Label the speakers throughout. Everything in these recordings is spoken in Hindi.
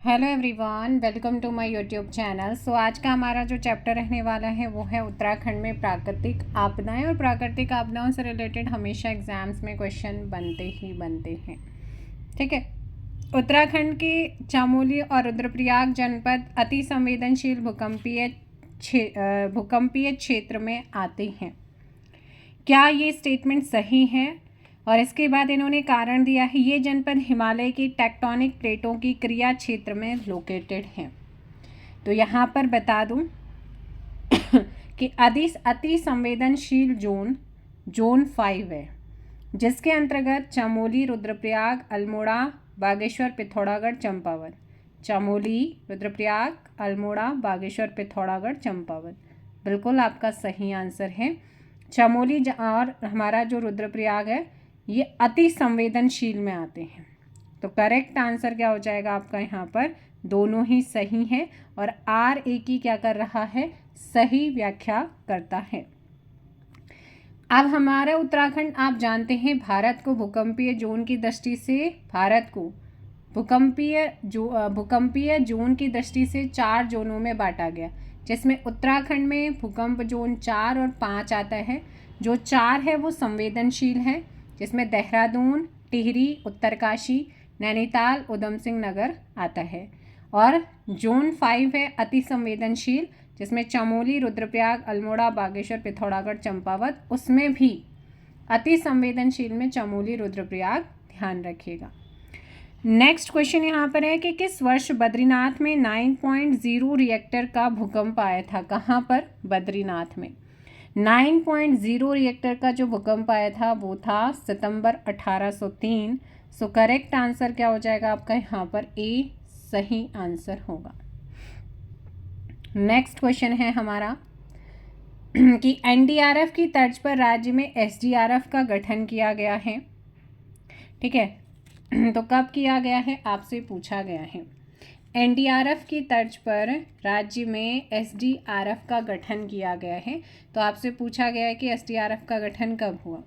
Speaker 1: Hello everyone, welcome to my YouTube channel. So आज का हमारा जो चैप्टर रहने वाला है वो है उत्तराखंड में प्राकृतिक आपदाएं। और प्राकृतिक आपदाओं से रिलेटेड हमेशा एग्जाम्स में क्वेश्चन बनते ही बनते हैं। ठीक है। उत्तराखंड के चमोली और रुद्रप्रयाग जनपद अति संवेदनशील भूकंपीय क्षेत्र में आते हैं। क्या ये स्टेटमेंट सही है? और इसके बाद इन्होंने कारण दिया है, ये जनपद हिमालय की टेक्टोनिक प्लेटों की क्रिया क्षेत्र में लोकेटेड हैं। तो यहाँ पर बता दूँ कि अति संवेदनशील जोन 5 है, जिसके अंतर्गत चमोली, रुद्रप्रयाग, अल्मोड़ा, बागेश्वर, पिथौरागढ़, चंपावत। चमोली, रुद्रप्रयाग, अल्मोड़ा, बागेश्वर, पिथौरागढ़, चंपावत। बिल्कुल आपका सही आंसर है। चमोली और हमारा जो रुद्रप्रयाग है ये अति संवेदनशील में आते हैं। तो करेक्ट आंसर क्या हो जाएगा आपका यहाँ पर? दोनों ही सही है और आर ए की क्या कर रहा है? सही व्याख्या करता है। अब हमारा उत्तराखंड आप जानते हैं भारत को भूकंपीय जोन की दृष्टि से भूकंपीय जोन की दृष्टि से 4 जोनों में बांटा गया, जिसमें उत्तराखंड में भूकंप जोन 4 और 5 आता है। जो 4 है वो संवेदनशील है, जिसमें देहरादून, टिहरी, उत्तरकाशी, नैनीताल, उधम सिंह नगर आता है। और जोन 5 है अति संवेदनशील, जिसमें चमोली, रुद्रप्रयाग, अल्मोड़ा, बागेश्वर, पिथौरागढ़, चंपावत। उसमें भी अति संवेदनशील में चमोली, रुद्रप्रयाग, ध्यान रखिएगा। नेक्स्ट क्वेश्चन यहाँ पर है कि किस वर्ष बद्रीनाथ में 9.0 रिएक्टर का भूकंप आया था? कहाँ पर? बद्रीनाथ में 9.0 रिएक्टर का जो भूकंप आया था वो था सितंबर 1803। सो करेक्ट आंसर क्या हो जाएगा आपका यहाँ पर? ए सही आंसर होगा। नेक्स्ट क्वेश्चन है हमारा कि एनडीआरएफ की तर्ज पर राज्य में एसडीआरएफ का गठन किया गया है। ठीक है, तो कब किया गया है आपसे पूछा गया है। एनडीआरएफ की तर्ज पर राज्य में एसडीआरएफ का गठन किया गया है। तो आपसे पूछा गया है कि एसडीआरएफ का गठन कब हुआ?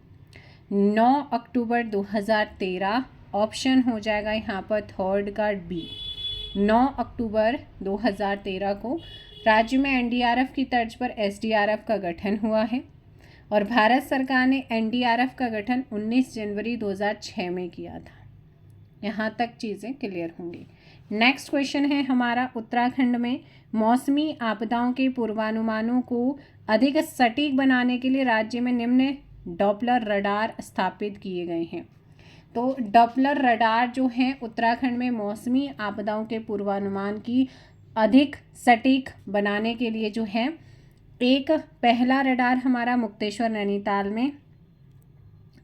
Speaker 1: 9 अक्टूबर 2013। ऑप्शन हो जाएगा यहाँ पर थर्ड का बी। 9 अक्टूबर 2013 को राज्य में एनडीआरएफ की तर्ज पर एसडीआरएफ का गठन हुआ है। और भारत सरकार ने एनडीआरएफ का गठन 19 जनवरी 2006 में किया था। यहाँ तक चीज़ें क्लियर होंगी। नेक्स्ट क्वेश्चन है हमारा, उत्तराखंड में मौसमी आपदाओं के पूर्वानुमानों को अधिक सटीक बनाने के लिए राज्य में निम्न डॉपलर रडार स्थापित किए गए हैं। तो डॉपलर रडार जो है उत्तराखंड में मौसमी आपदाओं के पूर्वानुमान की अधिक सटीक बनाने के लिए जो है, एक पहला रडार हमारा मुक्तेश्वर नैनीताल में,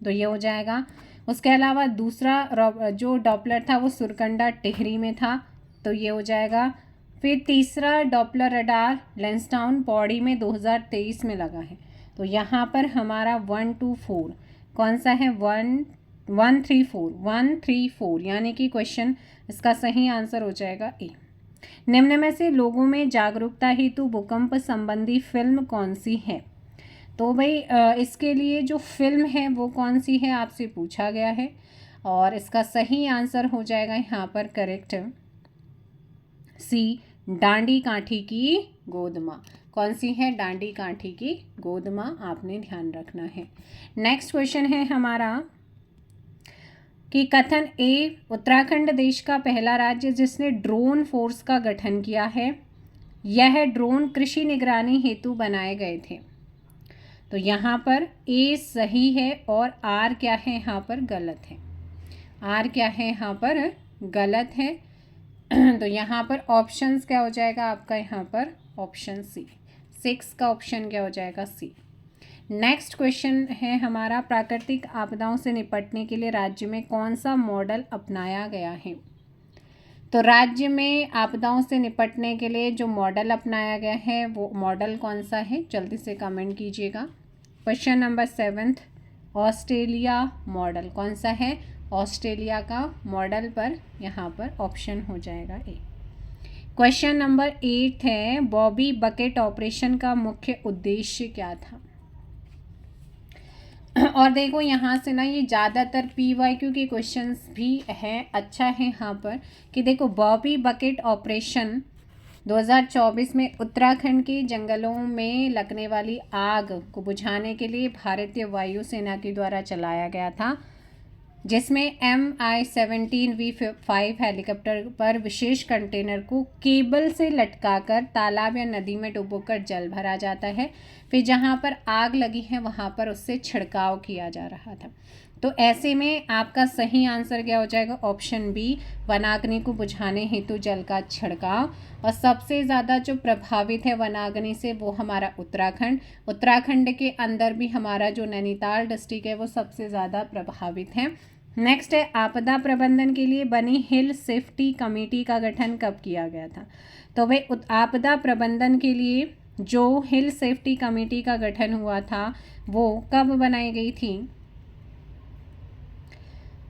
Speaker 1: तो ये हो जाएगा। उसके अलावा दूसरा जो डॉपलर था वो सुरकंडा टिहरी में था, तो ये हो जाएगा। फिर तीसरा डॉपलर रडार लैंसडाउन पौड़ी में 2023 में लगा है। तो यहाँ पर हमारा 124 कौन सा है? 134 यानी कि क्वेश्चन इसका सही आंसर हो जाएगा ए। निम्न में से लोगों में जागरूकता हेतु भूकंप संबंधी फिल्म कौन सी है? तो भाई इसके लिए जो फिल्म है वो कौन सी है आपसे पूछा गया है। और इसका सही आंसर हो जाएगा यहाँ पर करेक्ट सी, डांडी काठी की गोद माँ। कौन सी है? डांडी काठी की गोद माँ, आपने ध्यान रखना है। नेक्स्ट क्वेश्चन है हमारा कि कथन ए, उत्तराखंड देश का पहला राज्य जिसने ड्रोन फोर्स का गठन किया है। यह ड्रोन कृषि निगरानी हेतु बनाए गए थे। तो यहाँ पर ए सही है और आर क्या है यहाँ पर? गलत है। आर क्या है यहाँ पर? गलत है। तो यहाँ पर ऑप्शंस क्या हो जाएगा आपका? यहाँ पर ऑप्शन सी, 6 का ऑप्शन क्या हो जाएगा? सी। नेक्स्ट क्वेश्चन है हमारा, प्राकृतिक आपदाओं से निपटने के लिए राज्य में कौन सा मॉडल अपनाया गया है? तो राज्य में आपदाओं से निपटने के लिए जो मॉडल अपनाया गया है वो मॉडल कौन सा है? जल्दी से कमेंट कीजिएगा। क्वेश्चन नंबर 7, ऑस्ट्रेलिया मॉडल कौन सा है? ऑस्ट्रेलिया का मॉडल पर यहाँ पर ऑप्शन हो जाएगा ए। क्वेश्चन नंबर 8 है, बॉबी बकेट ऑपरेशन का मुख्य उद्देश्य क्या था? और देखो यहाँ से ना ये ज़्यादातर PYQ के क्वेश्चंस भी हैं। अच्छा है यहाँ पर कि देखो बॉबी बकेट ऑपरेशन 2024 में उत्तराखंड के जंगलों में लगने वाली आग को बुझाने के लिए भारतीय वायुसेना के द्वारा चलाया गया था, जिसमें MI-17V5 हेलीकॉप्टर पर विशेष कंटेनर को केबल से लटकाकर तालाब या नदी में डुबोकर जल भरा जाता है। फिर जहां पर आग लगी है वहां पर उससे छिड़काव किया जा रहा था। तो ऐसे में आपका सही आंसर क्या हो जाएगा? ऑप्शन बी, वनाग्नि को बुझाने हेतु जल का छिड़काव। और सबसे ज़्यादा जो प्रभावित है वनाग्नि से वो हमारा उत्तराखंड के अंदर भी हमारा जो नैनीताल डिस्ट्रिक्ट है वो सबसे ज़्यादा प्रभावित है। नेक्स्ट है, आपदा प्रबंधन के लिए बनी हिल सेफ्टी कमेटी का गठन कब किया गया था? तो वे आपदा प्रबंधन के लिए जो हिल सेफ्टी कमेटी का गठन हुआ था वो कब बनाई गई थी?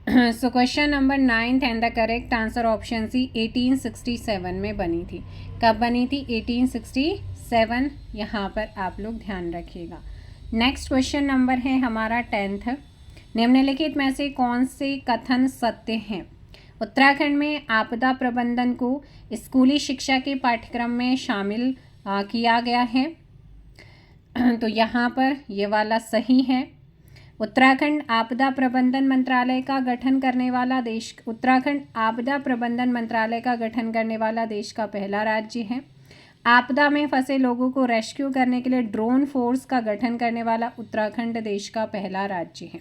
Speaker 1: So question number 9 and the correct answer option C 1867 में बनी थी। कब बनी थी? 1867। यहाँ पर आप लोग ध्यान रखिएगा। नेक्स्ट क्वेश्चन नंबर है हमारा 10th। निम्नलिखित में से कौन से कथन सत्य हैं? उत्तराखंड में आपदा प्रबंधन को स्कूली शिक्षा के पाठ्यक्रम में शामिल किया गया है। तो यहाँ पर ये वाला सही है। उत्तराखंड आपदा प्रबंधन मंत्रालय का गठन करने वाला देश का पहला राज्य है। आपदा में फंसे लोगों को रेस्क्यू करने के लिए ड्रोन फोर्स का गठन करने वाला उत्तराखंड देश का पहला राज्य है।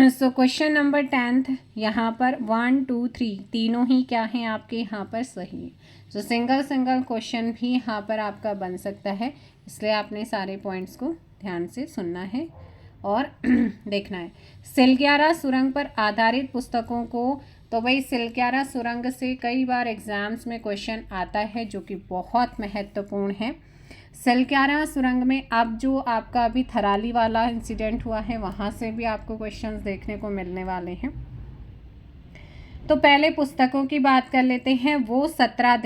Speaker 1: सो क्वेश्चन नंबर 10 यहाँ पर 1, 2, 3 तीनों ही क्या हैं आपके यहाँ पर सही है। सो सिंगल क्वेश्चन भी यहाँ पर आपका बन सकता है, इसलिए आपने सारे पॉइंट्स को ध्यान से सुनना है और देखना है। सिलक्यारा सुरंग पर आधारित पुस्तकों को, तो भाई सिलक्यारा सुरंग से कई बार एग्जाम्स में क्वेश्चन आता है जो कि बहुत महत्वपूर्ण है। सिलक्यारा सुरंग में अब जो आपका अभी थराली वाला इंसिडेंट हुआ है वहाँ से भी आपको क्वेश्चंस देखने को मिलने वाले हैं। तो पहले पुस्तकों की बात कर लेते हैं। वो 17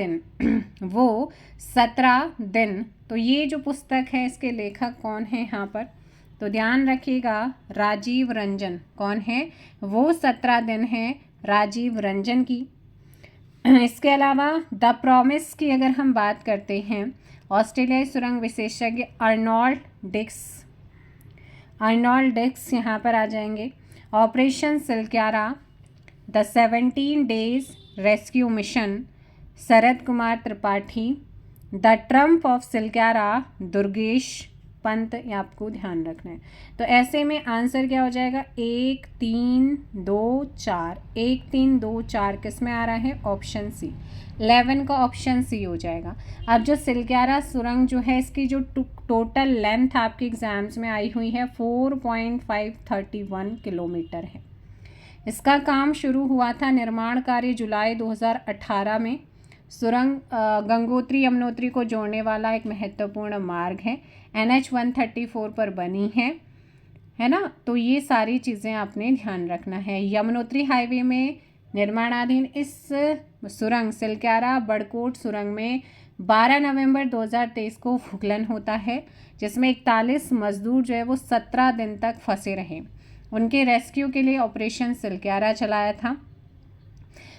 Speaker 1: दिन तो ये जो पुस्तक है इसके लेखक कौन है यहाँ पर? तो ध्यान रखिएगा, राजीव रंजन। कौन है? वो 17 दिन है राजीव रंजन की। इसके अलावा द प्रॉमिस की अगर हम बात करते हैं, ऑस्ट्रेलियाई सुरंग विशेषज्ञ अर्नोल्ड डिक्स यहाँ पर आ जाएंगे। Operation Silkyara, the 17 days rescue mission, Sharad Kumar Tripathi. The Trump of Silkyara, Durgesh Pant. ये आपको ध्यान रखना है। तो ऐसे में आंसर क्या हो जाएगा? 1, 3, 2, 4। 1, 3, 2, 4 किस में आ रहा है? Option C. 11 का ऑप्शन सी हो जाएगा। अब जो सिलक्यारा सुरंग जो है इसकी जो टोटल लेंथ आपके एग्जाम्स में आई हुई है 4.531 किलोमीटर है। इसका काम शुरू हुआ था, निर्माण कार्य जुलाई 2018 में। सुरंग गंगोत्री यमुनोत्री को जोड़ने वाला एक महत्वपूर्ण मार्ग है। NH 134 पर बनी है ना। तो ये सारी चीज़ें आपने ध्यान रखना है। यमुनोत्री हाईवे में निर्माणाधीन इस सुरंग सिलक्यारा बड़कोट सुरंग में 12 नवंबर 2023 को भूस्खलन होता है, जिसमें 41 मजदूर जो है वो 17 दिन तक फंसे रहे। उनके रेस्क्यू के लिए ऑपरेशन सिलक्यारा चलाया था।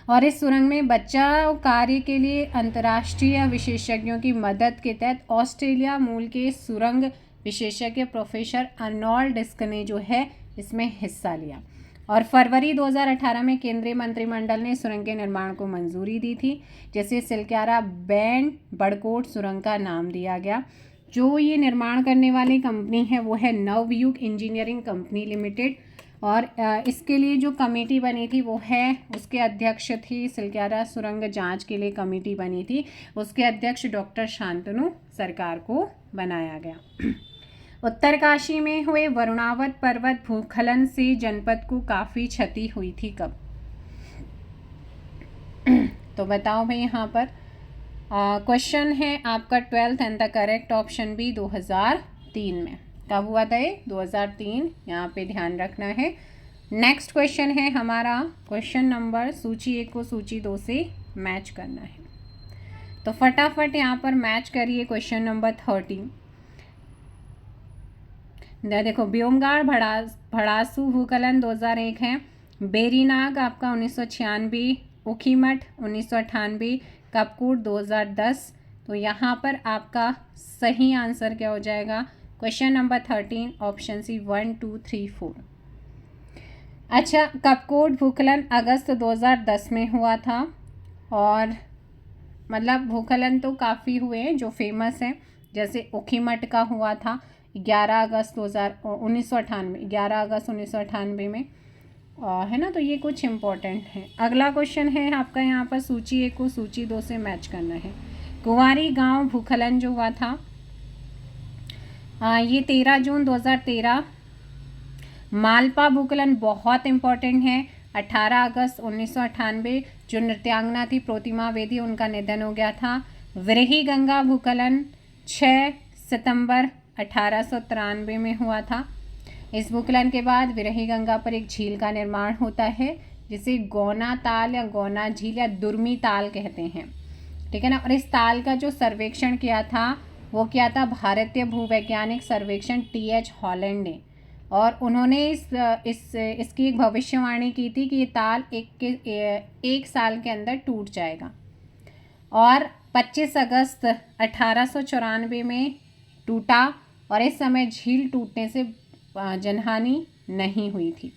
Speaker 1: और इस सुरंग में बचाव कार्य के लिए अंतर्राष्ट्रीय विशेषज्ञों की मदद के तहत ऑस्ट्रेलिया मूल के सुरंग विशेषज्ञ प्रोफेसर अर्नोल्ड डिक्स ने जो है इसमें हिस्सा लिया। और फरवरी 2018 में केंद्रीय मंत्रिमंडल ने सुरंग के निर्माण को मंजूरी दी थी, जिसे सिलक्यारा बैंड बड़कोट सुरंग का नाम दिया गया। जो ये निर्माण करने वाली कंपनी है वो है नवयुग इंजीनियरिंग कंपनी लिमिटेड। और इसके लिए जो कमेटी बनी थी वो है, उसके अध्यक्ष थी, सिलक्यारा सुरंग जांच के लिए कमेटी बनी थी, उसके अध्यक्ष डॉक्टर शांतनु सरकार को बनाया गया। उत्तरकाशी में हुए वरुणावत पर्वत भूस्खलन से जनपद को काफ़ी क्षति हुई थी कब? तो बताओ भाई यहाँ पर क्वेश्चन है आपका 12th and the correct option B 2003 में। कब हुआ था ये? 2003। यहाँ पे ध्यान रखना है। नेक्स्ट क्वेश्चन है हमारा क्वेश्चन नंबर, सूची 1 को सूची 2 से मैच करना है। तो फटाफट यहाँ पर मैच करिए क्वेश्चन नंबर 13। देखो ब्योमगाड़ भड़ासू भूकलन 2001 है, बेरीनाग आपका 1996, ऊखीमठ 1998, कपकोट 2010। तो यहाँ पर आपका सही आंसर क्या हो जाएगा? Question number 13 option C 1 2 3 4। अच्छा, कपकोट भूकलन अगस्त 2010 में हुआ था, और मतलब भूकलन तो काफ़ी हुए हैं जो फेमस हैं, जैसे ऊखीमठ का हुआ था 11 अगस्त 1998, 11 अगस्त 1998 में, है ना। तो ये कुछ इम्पोर्टेंट है। अगला क्वेश्चन है आपका यहाँ पर सूची 1 को सूची 2 से मैच करना है। कुंवारी गांव भूखलन जो हुआ था ये 13 जून 2013। मालपा भूकलन बहुत इम्पोर्टेंट है, 18 अगस्त 1998, जो नृत्यांगना थी प्रोतिमा वेदी, उनका निधन हो गया था। विरही गंगा भूकलन 6 सितंबर 1893 में हुआ था। इस भूकलन के बाद विरही गंगा पर एक झील का निर्माण होता है, जिसे गौना ताल या गौना झील या दुर्मी ताल कहते हैं, ठीक है ना। और इस ताल का जो सर्वेक्षण किया था वो किया था भारतीय भूवैज्ञानिक सर्वेक्षण TH हॉलैंड ने, और उन्होंने इसकी एक भविष्यवाणी की थी कि ये ताल एक साल के अंदर टूट जाएगा, और 25 अगस्त 1894 में टूटा, और इस समय झील टूटने से जनहानि नहीं हुई थी।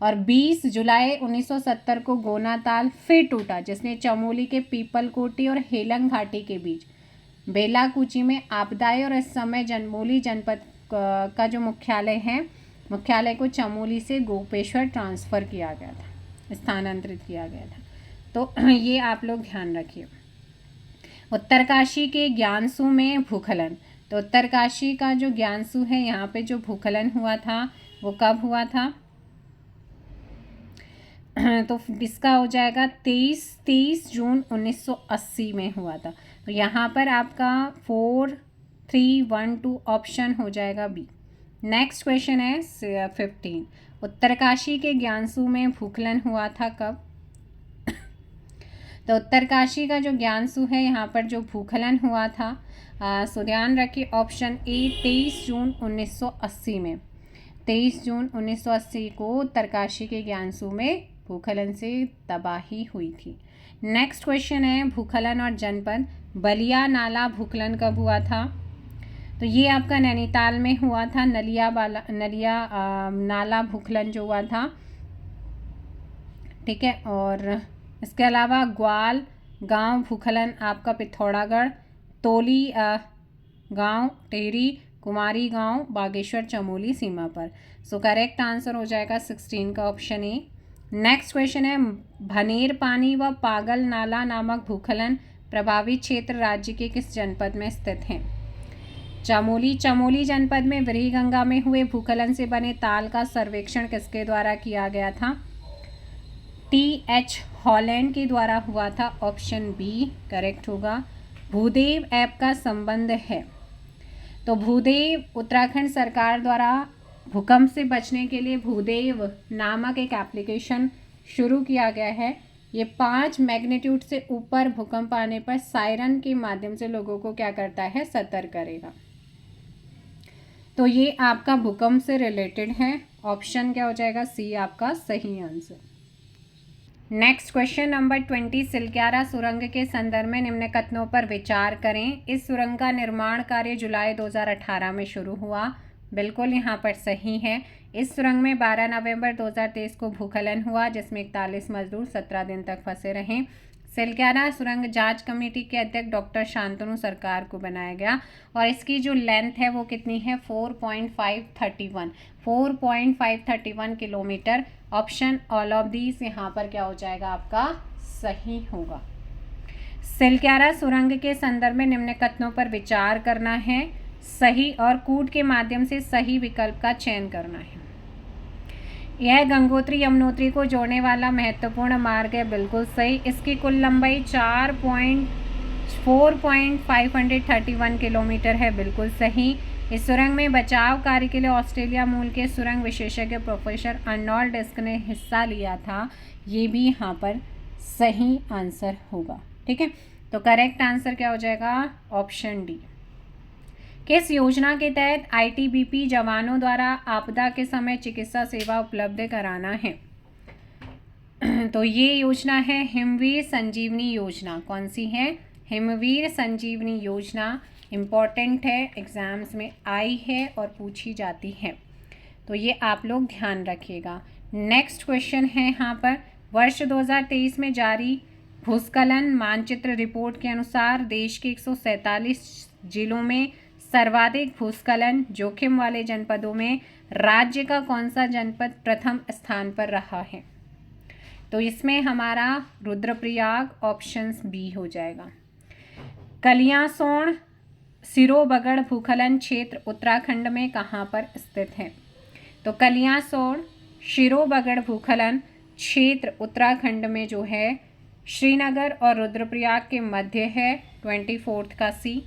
Speaker 1: और 20 जुलाई 1970 को गोना ताल फिर टूटा, जिसने चमोली के पीपलकोटी और हेलंग घाटी के बीच बेलाकूची में आपदाई, और इस समय चमोली जनपद का जो मुख्यालय है, मुख्यालय को चमोली से गोपेश्वर ट्रांसफ़र किया गया था, स्थानांतरित किया गया था। तो ये आप लोग ध्यान रखिए। उत्तरकाशी के ज्ञानसू में भूखलन, तो उत्तरकाशी का जो ज्ञानसू है यहाँ पे जो भूखलन हुआ था वो कब हुआ था? तो इसका हो जाएगा 23 जून 1980 में हुआ था। तो यहाँ पर आपका 4 3 1 2 ऑप्शन हो जाएगा बी। नेक्स्ट क्वेश्चन है 15। उत्तरकाशी के ज्ञानसू में भूखलन हुआ था कब? तो उत्तरकाशी का जो ज्ञानसू है यहाँ पर जो भूखलन हुआ था, सो ध्यान रखिए ऑप्शन ए 23 जून 1980 में। 23 जून 1980 को उत्तरकाशी के ज्ञानसू में भूखलन से तबाही हुई थी। नेक्स्ट क्वेश्चन है भूखलन और जनपद। बलिया नाला भूखलन कब हुआ था? तो ये आपका नैनीताल में हुआ था, नलिया नाला भूखलन जो हुआ था, ठीक है। और इसके अलावा ग्वाल गांव भूखलन आपका पिथौरागढ़, तोली गांव टेहरी, कुमारी गांव बागेश्वर चमोली सीमा पर। सो करेक्ट आंसर हो जाएगा 16 का ऑप्शन ए। नेक्स्ट क्वेश्चन है भनेर पानी व पागल नाला नामक भूखलन प्रभावित क्षेत्र राज्य के किस जनपद में स्थित हैं? चमोली जनपद में विरही गंगा में हुए भूखलन से बने ताल का सर्वेक्षण किसके द्वारा किया गया था? TH हॉलैंड के द्वारा हुआ था, ऑप्शन बी करेक्ट होगा। भूदेव ऐप का संबंध है, तो भूदेव उत्तराखंड सरकार द्वारा भूकंप से बचने के लिए भूदेव नामक एक एप्लीकेशन शुरू किया गया है। ये 5 मैग्नीट्यूड से ऊपर भूकंप आने पर सायरन के माध्यम से लोगों को क्या करता है? सतर्क करेगा। तो ये आपका भूकंप से रिलेटेड है, ऑप्शन क्या हो जाएगा? सी आपका सही answer. Next question number 20। Silkyara सुरंग के संदर्भ में निम्न कथनों पर विचार करें। इस सुरंग का निर्माण कार्य जुलाई 2018 में शुरू हुआ, बिल्कुल यहाँ पर सही है। इस सुरंग में 12 नवंबर 2023 को भूखलन हुआ, जिसमें 41 मजदूर 17 दिन तक फंसे रहे। सिलक्यारा सुरंग जांच कमेटी के अध्यक्ष डॉक्टर शांतनु सरकार को बनाया गया, और इसकी जो लेंथ है वो कितनी है? 4.531 kilometre. Option all of these यहाँ पर क्या हो जाएगा आपका? सही होगा। सिलक्यारा सुरंग के संदर्भ में निम्न कथनों पर विचार करना है, सही और कूट के माध्यम से सही विकल्प का चयन करना है। यह गंगोत्री यमुनोत्री को जोड़ने वाला महत्वपूर्ण मार्ग है, बिल्कुल सही। इसकी कुल लंबाई 4.531 किलोमीटर है, बिल्कुल सही। इस सुरंग में बचाव कार्य के लिए ऑस्ट्रेलिया मूल के सुरंग विशेषज्ञ प्रोफेसर अर्नोल्ड डिस्क ने हिस्सा लिया था, ये भी यहाँ पर सही आंसर होगा, ठीक है। तो करेक्ट आंसर क्या हो जाएगा? Option D. किस योजना के तहत आईटीबीपी जवानों द्वारा आपदा के समय चिकित्सा सेवा उपलब्ध कराना है? तो ये योजना है हिमवीर संजीवनी योजना। कौन सी है? हिमवीर संजीवनी योजना। इम्पॉर्टेंट है, एग्जाम्स में आई है और पूछी जाती है, तो ये आप लोग ध्यान रखिएगा। नेक्स्ट क्वेश्चन है यहाँ पर, वर्ष 2023 में जारी भूस्खलन मानचित्र रिपोर्ट के अनुसार देश के 147 जिलों में सर्वाधिक भूस्खलन जोखिम वाले जनपदों में राज्य का कौन सा जनपद प्रथम स्थान पर रहा है? तो इसमें हमारा रुद्रप्रयाग ऑप्शन बी हो जाएगा। कलियासोंड सिरोबगढ़ भूस्खलन क्षेत्र उत्तराखंड में कहाँ पर स्थित है? तो कलियासोंड सिरोबगढ़ भूस्खलन क्षेत्र उत्तराखंड में जो है श्रीनगर और रुद्रप्रयाग के मध्य है, 24 का सी।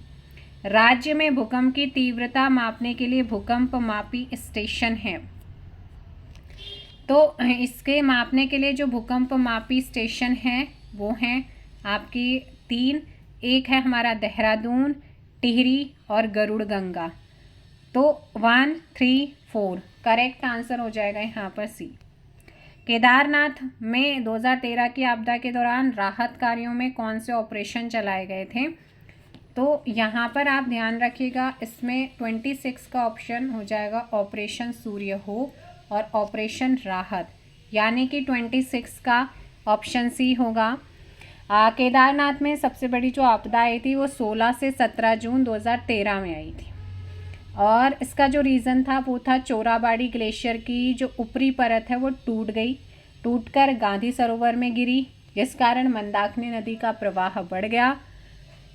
Speaker 1: राज्य में भूकंप की तीव्रता मापने के लिए भूकंप मापी स्टेशन है। तो इसके मापने के लिए जो भूकंप मापी स्टेशन है वो हैं आपकी 3, एक है हमारा देहरादून, टिहरी और गरुड़गंगा। तो 1, 3, 4 करेक्ट आंसर हो जाएगा यहाँ पर सी। केदारनाथ में 2013 की आपदा के दौरान राहत कार्यों में कौन से ऑपरेशन चलाए गए थे? तो यहाँ पर आप ध्यान रखिएगा, इसमें 26 का ऑप्शन हो जाएगा ऑपरेशन सूर्य होप और ऑपरेशन राहत, यानी कि 26 का ऑप्शन सी होगा। केदारनाथ में सबसे बड़ी जो आपदा आई थी वो 16 से 17 जून 2013 में आई थी, और इसका जो रीज़न था वो था चोराबाड़ी ग्लेशियर की जो ऊपरी परत है वो टूटकर गांधी सरोवर में गिरी, जिस कारण मंदाकिनी नदी का प्रवाह बढ़ गया।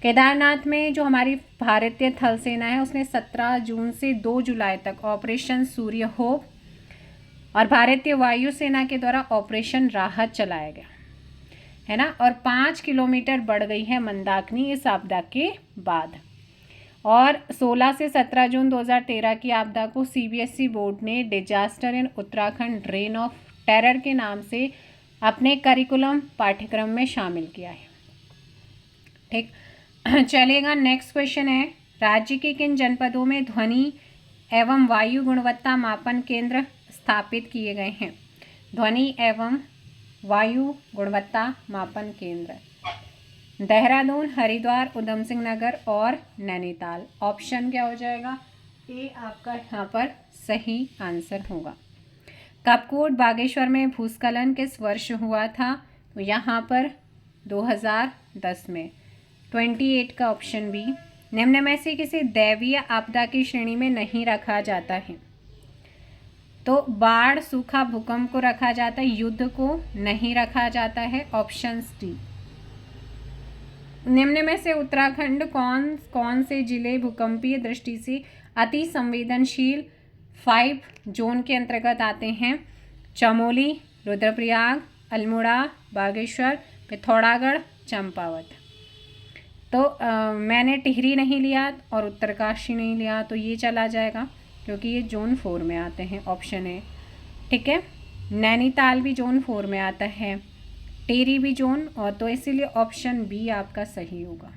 Speaker 1: केदारनाथ में जो हमारी भारतीय थल सेना है उसने 17 जून से 2 जुलाई तक ऑपरेशन सूर्य होप और भारतीय वायु सेना के द्वारा ऑपरेशन राहत चलाया गया है ना, और 5 किलोमीटर बढ़ गई है मंदाकिनी इस आपदा के बाद। और 16 से 17 जून 2013 की आपदा को सीबीएसई बोर्ड ने disaster in Uttarakhand rain of terror के नाम से अपने करिकुलम पाठ्यक्रम में शामिल किया है। ठीक चलेगा। नेक्स्ट क्वेश्चन है, राज्य के किन जनपदों में ध्वनि एवं वायु गुणवत्ता मापन केंद्र स्थापित किए गए हैं? ध्वनि एवं वायु गुणवत्ता मापन केंद्र देहरादून, हरिद्वार, उधम सिंह नगर और नैनीताल। ऑप्शन क्या हो जाएगा? ए आपका यहाँ पर सही आंसर होगा। कपकोट बागेश्वर में भूस्खलन किस वर्ष हुआ था? तो यहाँ पर 2010 में, 28 का ऑप्शन बी। निम्न में से किसी दैवीय आपदा की श्रेणी में नहीं रखा जाता है? तो बाढ़, सूखा, भूकंप को रखा जाता है, युद्ध को नहीं रखा जाता है, ऑप्शन डी। निम्न में से उत्तराखंड कौन से जिले भूकंपीय दृष्टि से अति संवेदनशील 5 जोन के अंतर्गत आते हैं? चमोली, रुद्रप्रयाग, अल्मोड़ा, बागेश्वर, पिथौरागढ़, चंपावत। तो मैंने टिहरी नहीं लिया और उत्तरकाशी नहीं लिया, तो ये चला जाएगा क्योंकि ये जोन 4 में आते हैं, ऑप्शन ए। ठीक है, नैनीताल भी जोन 4 में आता है, टिहरी भी जोन, और तो इसीलिए ऑप्शन बी आपका सही होगा।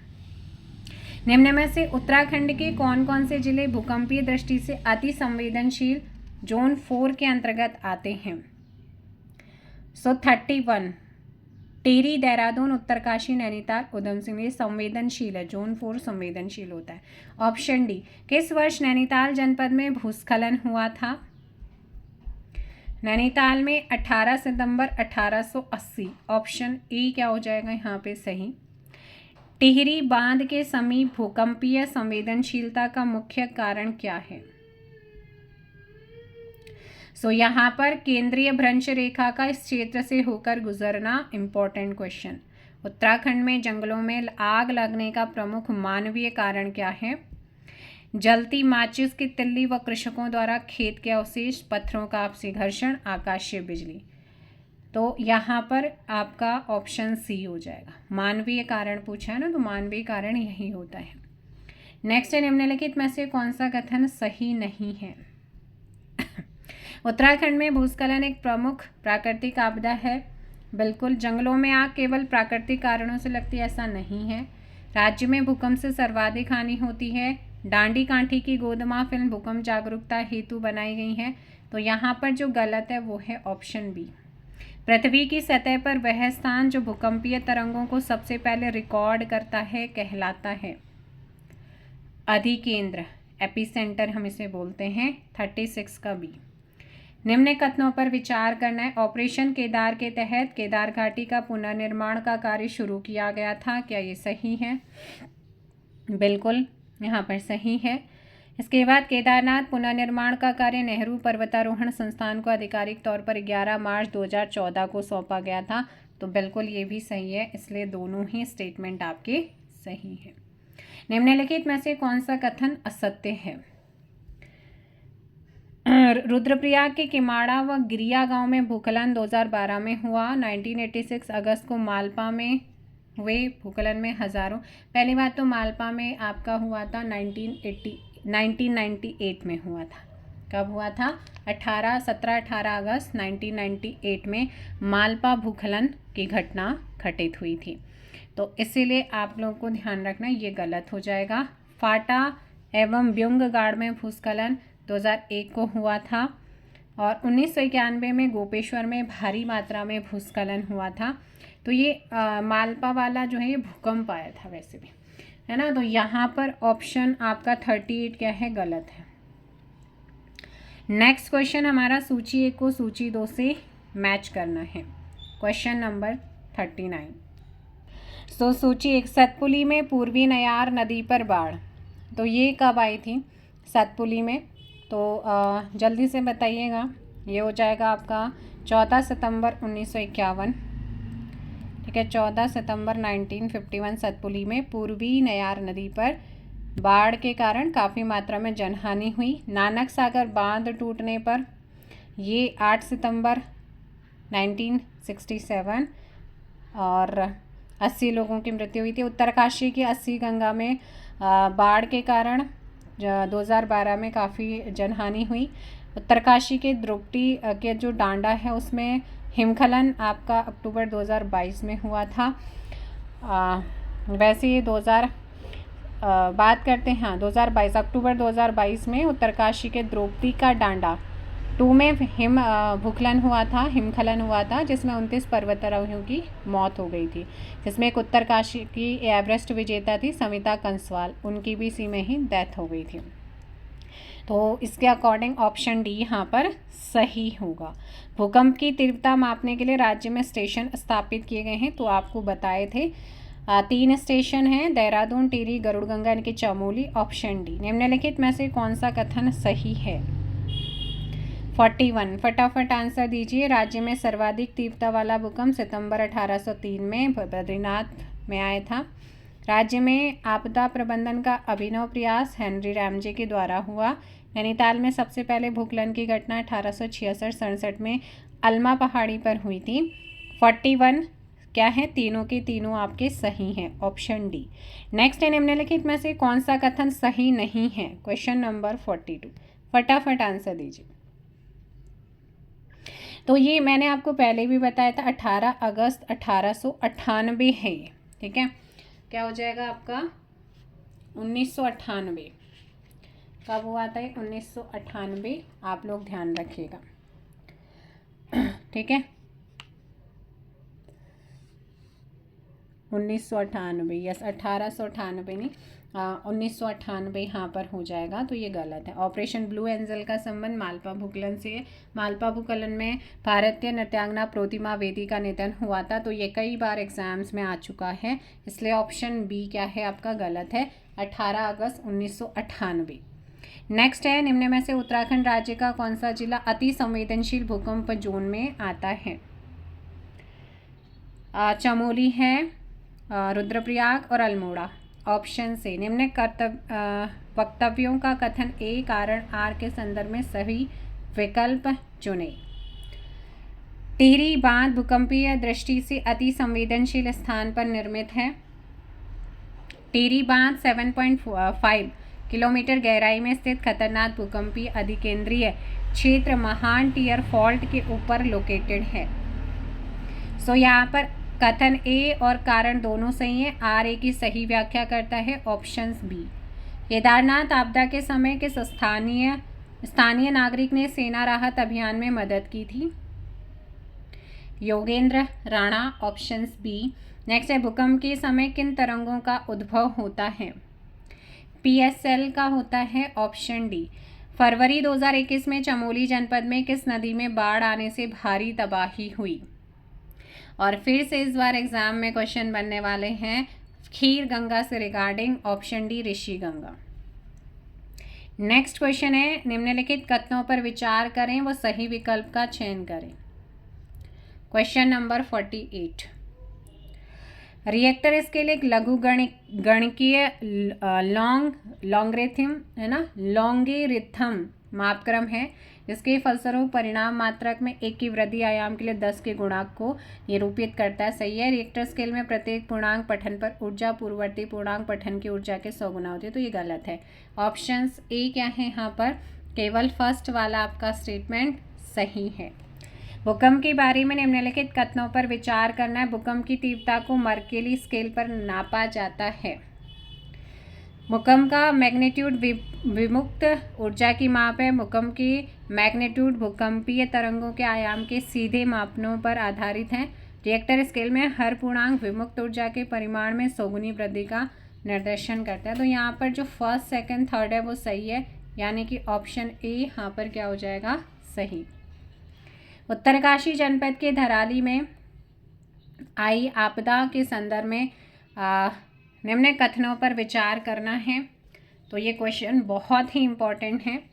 Speaker 1: निम्न में से उत्तराखंड के कौन कौन से जिले भूकंपीय दृष्टि से अति संवेदनशील जोन 4 के अंतर्गत आते हैं? 31 टिहरी, देहरादून, उत्तरकाशी, नैनीताल, उधम सिंह, ये संवेदनशील है, जोन 4 संवेदनशील होता है। Option D. किस वर्ष नैनीताल जनपद में भूस्खलन हुआ था? नैनीताल में 18 सितंबर 1880। ऑप्शन ए क्या हो जाएगा यहाँ पे सही। टिहरी बांध के समीप भूकंपीय संवेदनशीलता का मुख्य कारण क्या है? सो यहाँ पर केंद्रीय भ्रंश रेखा का इस क्षेत्र से होकर गुजरना, इम्पोर्टेंट क्वेश्चन। उत्तराखंड में जंगलों में आग लगने का प्रमुख मानवीय कारण क्या है? जलती माचिस की तिल्ली व कृषकों द्वारा खेत के अवशेष, पत्थरों का आपसी घर्षण, आकाशीय बिजली। तो यहाँ पर आपका ऑप्शन सी हो जाएगा। मानवीय कारण पूछा है ना, तो मानवीय कारण यही होता है। नेक्स्ट है, निम्नलिखित में से कौन सा कथन सही नहीं है? उत्तराखंड में भूस्खलन एक प्रमुख प्राकृतिक आपदा है। बिल्कुल, जंगलों में आग केवल प्राकृतिक कारणों से लगती है ऐसा नहीं है। राज्य में भूकंप से सर्वाधिक हानि होती है डांडी कांठी की गोदमा फिल्म भूकंप जागरूकता हेतु बनाई गई है। तो यहाँ पर जो गलत है वो है ऑप्शन बी। पृथ्वी की सतह पर वह स्थान जो भूकंपीय तरंगों को सबसे पहले रिकॉर्ड करता है कहलाता है अधिकेंद्र, एपिसेंटर हम इसे बोलते हैं। 36 का बी। निम्न कथनों पर विचार करना है। ऑपरेशन केदार के तहत केदार घाटी का पुनर्निर्माण का कार्य शुरू किया गया था, क्या ये सही है? बिल्कुल यहाँ पर सही है। इसके बाद केदारनाथ पुनर्निर्माण का कार्य नेहरू पर्वतारोहण संस्थान को आधिकारिक तौर पर 11 मार्च 2014 को सौंपा गया था। तो बिल्कुल ये भी सही है, इसलिए दोनों ही स्टेटमेंट आपके सही है। निम्नलिखित में से कौन सा कथन असत्य है? रुद्रप्रयाग के किमाड़ा व गिरिया गांव में भूस्खलन 2012 में हुआ। 1986 अगस्त को मालपा में हुए भूस्खलन में हजारों। पहली बात तो मालपा में आपका हुआ था 1998 में हुआ था। कब हुआ था? 18 अगस्त 1998 में मालपा भूस्खलन की घटना घटित हुई थी। तो इसीलिए आप लोगों को ध्यान रखना ये गलत हो जाएगा। फाटा एवं ब्युंगगाड़ में भूस्खलन 2001 को हुआ था और 1991 में गोपेश्वर में भारी मात्रा में भूस्खलन हुआ था। तो ये मालपा वाला जो है ये भूकंप आया था वैसे भी, है ना। तो यहाँ पर ऑप्शन आपका 38 क्या है? गलत है। नेक्स्ट क्वेश्चन हमारा सूची 1 को सूची 2 से मैच करना है। Question number 39। तो सूची 1, सतपुली में पूर्वी नयार नदी पर बाढ़, तो ये कब आई थी सतपुली में? तो जल्दी से बताइएगा। ये हो जाएगा आपका 14 सितंबर 1951, ठीक है। 14 सितंबर 1951 सतपुली में पूर्वी नयार नदी पर बाढ़ के कारण काफ़ी मात्रा में जनहानि हुई। नानक सागर बांध टूटने पर ये 8 सितंबर 1967 और 80 लोगों की मृत्यु हुई थी। उत्तरकाशी की 80 गंगा में बाढ़ के कारण 2012 में काफ़ी जनहानि हुई। उत्तरकाशी के द्रुपटी के जो डांडा है उसमें हिमखलन आपका अक्टूबर 2022 में हुआ था। वैसे ये 2022 अक्टूबर 2022 में उत्तरकाशी के द्रुपटी का डांडा 2 में भूस्खलन हुआ था, हिमखलन हुआ था, जिसमें 29 पर्वतारोहियों की मौत हो गई थी, जिसमें एक उत्तरकाशी की एवरेस्ट विजेता थी सविता कंसवाल, उनकी भी इसी में ही डेथ हो गई थी। तो इसके अकॉर्डिंग ऑप्शन डी यहाँ पर सही होगा। भूकंप की तीव्रता मापने के लिए राज्य में स्टेशन स्थापित किए गए हैं, तो आपको बताए थे 3 स्टेशन हैं, देहरादून, टिहरी, गरुड़गंगा यानी कि चमोली। Option D. निम्नलिखित में से कौन सा कथन सही है? 41, फटाफट आंसर दीजिए। राज्य में सर्वाधिक तीव्रता वाला भूकंप सितंबर 1803 में बद्रीनाथ में आया था। राज्य में आपदा प्रबंधन का अभिनव प्रयास हेनरी रैमजे के द्वारा हुआ। नैनीताल में सबसे पहले भूस्खलन की घटना 1866-67 में अल्मा पहाड़ी पर हुई थी। 41 क्या है? तीनों के तीनों आपके सही हैं, ऑप्शन डी। नेक्स्ट है, निम्नलिखित में से कौन सा कथन सही नहीं है? क्वेश्चन नंबर 42, फटाफट आंसर दीजिए। तो ये मैंने आपको पहले भी बताया था, 18 अगस्त 1898 है ये, ठीक है। क्या हो जाएगा आपका? 1998। कब हुआ था? 1998। आप लोग ध्यान रखिएगा, ठीक है। 1998, यस, 1898 नहीं, 1998 यहाँ पर हो जाएगा। तो ये गलत है। ऑपरेशन ब्लू एंजल का संबंध मालपा भूस्खलन से है। मालपा भूस्खलन में भारतीय नृत्यांगना प्रोतिमा वेदी का निधन हुआ था। तो ये कई बार एग्जाम्स में आ चुका है, इसलिए ऑप्शन बी क्या है आपका? गलत है, 18 अगस्त 1998। नेक्स्ट है, निम्न में से उत्तराखंड राज्य का कौन सा जिला अति संवेदनशील भूकंप जोन में आता है? चमोली है, रुद्रप्रयाग और अल्मोड़ा। ऑप्शन से निम्न वक्तव्यों का कथन ए कारण आर के संदर्भ में सही विकल्प चुने। टिहरी बांध भूकंपीय दृष्टि से अति संवेदनशील स्थान पर निर्मित है। टिहरी बांध 7.5 किलोमीटर गहराई में स्थित खतरनाक भूकंपीय अधिकेंद्रीय क्षेत्र महान टियर फॉल्ट के ऊपर लोकेटेड है। सो यहाँ पर कथन ए और कारण दोनों सही है। आर ए की सही व्याख्या करता है ऑप्शंस बी। केदारनाथ आपदा के समय किस स्थानीय नागरिक ने सेना राहत अभियान में मदद की थी? Yogendra Rana, options B. Next है, भूकंप के समय किन तरंगों का उद्भव होता है? PSL का होता है, ऑप्शन डी। फरवरी 2021 में चमोली जनपद में किस नदी में बाढ़ आने से भारी तबाही हुई? और फिर से इस बार एग्जाम में क्वेश्चन बनने वाले हैं खीर गंगा से regarding, option D Rishi Ganga. Next question है, निम्नलिखित कथनों पर विचार करें व सही विकल्प का चयन करें। क्वेश्चन नंबर 48, रिएक्टर स्केल एक लघु गणकीय लॉन्गरिथम है ना, लॉन्गेरिथम मापक्रम है जिसके फलस्वरूप परिणाम मात्रक में 1 की वृद्धि आयाम के लिए 10 के गुणांक को निरूपित करता है। सही है। रिएक्टर स्केल में प्रत्येक पूर्णांक पठन पर ऊर्जा पूर्ववर्ती पूर्णांक पठन की ऊर्जा के 100 गुना होती है, तो ये गलत है। ऑप्शंस ए क्या है यहाँ पर? केवल फर्स्ट वाला आपका स्टेटमेंट सही है। भूकंप के बारे में निम्नलिखित कथनों पर विचार करना है। भूकंप की तीव्रता को मर्केली स्केल पर नापा जाता है। भूकंप का मैग्नीट्यूड विमुक्त ऊर्जा की माप है। भूकंप की मैग्नीट्यूड भूकंपीय तरंगों के आयाम के सीधे मापनों पर आधारित है। रिएक्टर स्केल में हर पूर्णांक विमुक्त ऊर्जा के परिमाण में 100 गुनी वृद्धि का निर्देशन करता है। तो यहाँ पर जो फर्स्ट, सेकंड, थर्ड है वो सही है, यानी कि ऑप्शन ए यहाँ पर क्या हो जाएगा? सही। उत्तरकाशी जनपद के धराली में आई आपदा के संदर्भ में निम्न कथनों पर विचार करना है। तो ये क्वेश्चन बहुत ही इम्पोर्टेंट है।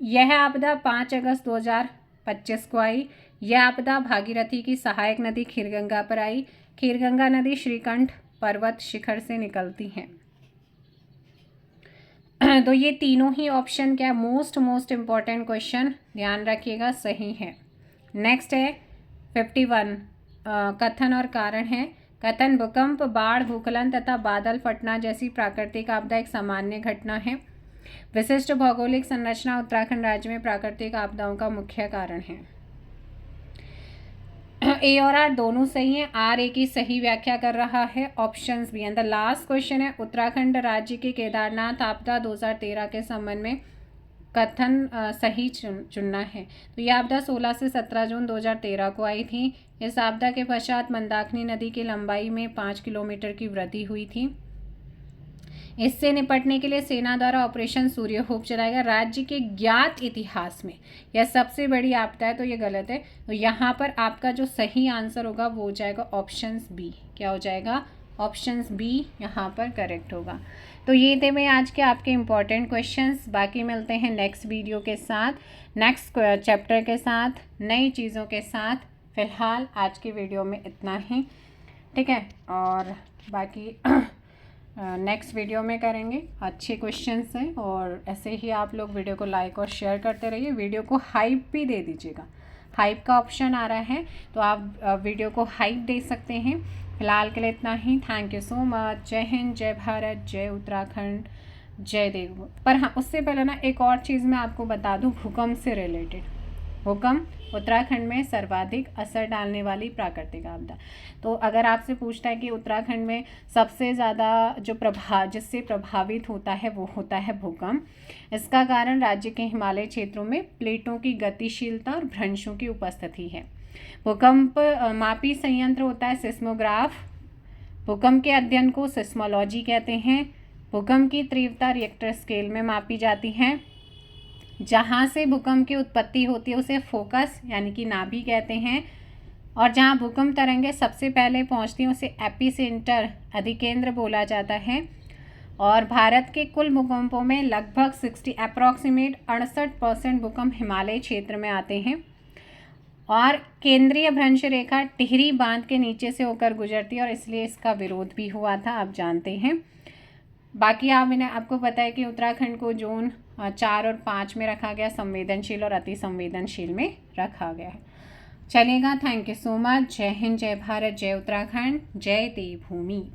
Speaker 1: यह आपदा 5 अगस्त 2025 को आई। यह आपदा भागीरथी की सहायक नदी खीरगंगा पर आई। खीरगंगा नदी श्रीकंठ पर्वत शिखर से निकलती है। तो ये तीनों ही ऑप्शन क्या, मोस्ट इम्पॉर्टेंट क्वेश्चन, ध्यान रखिएगा, सही है। नेक्स्ट है 51, कथन और कारण है। कथन, भूकंप, बाढ़, भूस्खलन तथा बादल फटना जैसी प्राकृतिक आपदा एक सामान्य घटना है। विशिष्ट भौगोलिक संरचना उत्तराखंड राज्य में प्राकृतिक आपदाओं का मुख्य कारण है। ए और आर दोनों सही हैं। आर ए की सही व्याख्या कर रहा है, options B. And the last question है, उत्तराखंड राज्य के केदारनाथ आपदा 2013 के संबंध में कथन सही चुनना है। तो यह आपदा 16 से 17 जून 2013 को आई थी। इस आपदा के पश्चात मंदाकिनी नदी की लंबाई में 5 किलोमीटर की वृद्धि हुई थी। इससे निपटने के लिए सेना द्वारा ऑपरेशन सूर्यहोप चलाया गया। राज्य के ज्ञात इतिहास में यह सबसे बड़ी आपदा है, तो ये गलत है। तो यहाँ पर आपका जो सही आंसर होगा वो हो जाएगा ऑप्शंस बी। क्या हो जाएगा? ऑप्शंस बी यहाँ पर करेक्ट होगा। तो ये थे भाई आज के आपके इम्पॉर्टेंट क्वेश्चंस। बाकी मिलते हैं नेक्स्ट वीडियो के साथ, नेक्स्ट चैप्टर के साथ, नई चीज़ों के साथ। फ़िलहाल आज की वीडियो में इतना ही, ठीक है। और बाकी नेक्स्ट वीडियो में करेंगे। अच्छे क्वेश्चंस हैं और ऐसे ही आप लोग वीडियो को लाइक और शेयर करते रहिए। वीडियो को हाइप भी दे दीजिएगा, हाइप का ऑप्शन आ रहा है तो आप वीडियो को हाइप दे सकते हैं। फिलहाल के लिए इतना ही। Thank you so much. जय हिंद, जय भारत, जय उत्तराखंड, जय देव। पर हाँ, उससे पहले ना एक और चीज़ मैं आपको बता दूँ भूकंप से रिलेटेड। भूकंप उत्तराखंड में सर्वाधिक असर डालने वाली प्राकृतिक आपदा। तो अगर आपसे पूछता है कि उत्तराखंड में सबसे ज़्यादा जो जिससे प्रभावित होता है वो होता है भूकंप। इसका कारण राज्य के हिमालय क्षेत्रों में प्लेटों की गतिशीलता और भ्रंशों की उपस्थिति है। भूकंप मापी संयंत्र होता है सिस्मोग्राफ। भूकंप के अध्ययन को सिस्मोलॉजी कहते हैं। भूकंप की तीव्रता रिएक्टर स्केल में मापी जाती है। जहाँ से भूकंप की उत्पत्ति होती है उसे फोकस यानी कि नाभि कहते हैं। और जहाँ भूकंप तरंगें सबसे पहले पहुँचती हैं उसे एपिसेंटर अधिकेंद्र बोला जाता है। और भारत के कुल भूकंपों में लगभग 68% भूकंप हिमालय क्षेत्र में आते हैं। और केंद्रीय भ्रंश रेखा टिहरी बांध के नीचे से होकर गुजरती है और इसलिए इसका विरोध भी हुआ था, आप जानते हैं। बाकी आपको पता है कि उत्तराखंड को जोन 4 और 5 में रखा गया, संवेदनशील और अति संवेदनशील में रखा गया है। चलेगा, थैंक यू सो मच। जय हिंद, जय भारत, जय उत्तराखंड, जय देवभूमि।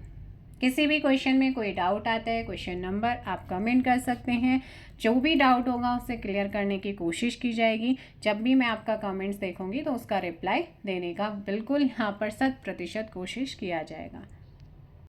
Speaker 1: किसी भी क्वेश्चन में कोई डाउट आता है, क्वेश्चन नंबर आप कमेंट कर सकते हैं। जो भी डाउट होगा उसे क्लियर करने की कोशिश की जाएगी। जब भी मैं आपका कमेंट्स देखूंगी तो उसका रिप्लाई देने का बिल्कुल यहाँ पर 100% कोशिश किया जाएगा।